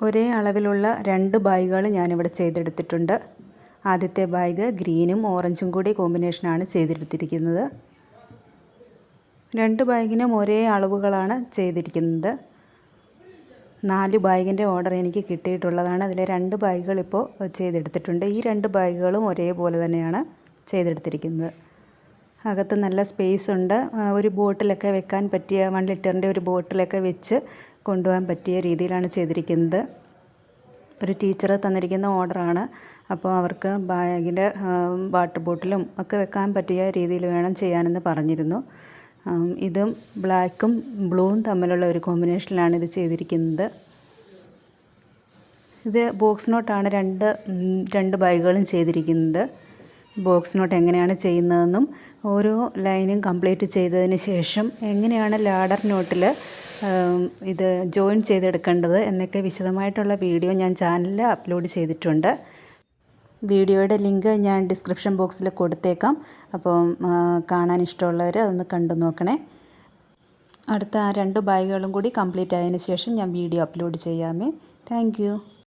ഒരേ അളവിലുള്ള 2 ബാഗുകൾ ഞാനിവിടെ ചെയ്തെടുത്തിട്ടുണ്ട്. ആദ്യത്തെ ബാഗ് ഗ്രീനും ഓറഞ്ചും കൂടി കോമ്പിനേഷനാണ് ചെയ്തെടുത്തിരിക്കുന്നത്. 2 ബാഗിനും ഒരേ അളവുകളാണ് ചെയ്തിരിക്കുന്നത്. 4 ബാഗിൻ്റെ ഓർഡർ എനിക്ക് കിട്ടിയിട്ടുള്ളതാണ്. അതിലെ 2 ബാഗുകൾ ഇപ്പോൾ ചെയ്തെടുത്തിട്ടുണ്ട്. ഈ 2 ബാഗുകളും ഒരേപോലെ തന്നെയാണ് ചെയ്തെടുത്തിരിക്കുന്നത്. അകത്ത് നല്ല സ്പേസ് ഉണ്ട്. ഒരു ബോട്ടിലൊക്കെ വെക്കാൻ പറ്റിയ 1 ലിറ്ററിൻ്റെ ഒരു ബോട്ടിലൊക്കെ വെച്ച് കൊണ്ടുപോകാൻ പറ്റിയ രീതിയിലാണ് ചെയ്തിരിക്കുന്നത്. ഒരു ടീച്ചർ തന്നിരിക്കുന്ന ഓർഡറാണ്. അപ്പോൾ അവർക്ക് ബാഗിൽ വാട്ടർ ബോട്ടിലും ഒക്കെ വെക്കാൻ പറ്റിയ രീതിയിൽ വേണം ചെയ്യാനെന്ന് പറഞ്ഞിരുന്നു. ഇതും ബ്ലാക്കും ബ്ലൂവും തമ്മിലുള്ള ഒരു കോമ്പിനേഷനിലാണ് ഇത് ചെയ്തിരിക്കുന്നത്. ഇത് ബോക്സ് നോട്ടാണ് രണ്ട് ബാഗുകളും ചെയ്തിരിക്കുന്നത്. ബോക്സ് നോട്ട് എങ്ങനെയാണ് ചെയ്യുന്നതെന്നും ഓരോ ലൈനും കംപ്ലീറ്റ് ചെയ്തതിന് ശേഷം എങ്ങനെയാണ് ലാഡർ നോട്ടിൽ ഇത് ജോയിൻ ചെയ്തെടുക്കേണ്ടത് എന്നൊക്കെ വിശദമായിട്ടുള്ള വീഡിയോ ഞാൻ ചാനലിൽ അപ്ലോഡ് ചെയ്തിട്ടുണ്ട്. വീഡിയോയുടെ ലിങ്ക് ഞാൻ ഡിസ്ക്രിപ്ഷൻ ബോക്സിൽ കൊടുത്തേക്കാം. അപ്പോൾ കാണാൻ ഇഷ്ടമുള്ളവർ അതൊന്ന് കണ്ടു നോക്കണേ. അടുത്ത ആ 2 ബാഗുകളും കൂടി കംപ്ലീറ്റ് ആയതിന് ശേഷം ഞാൻ വീഡിയോ അപ്ലോഡ് ചെയ്യാമേ. Thank U.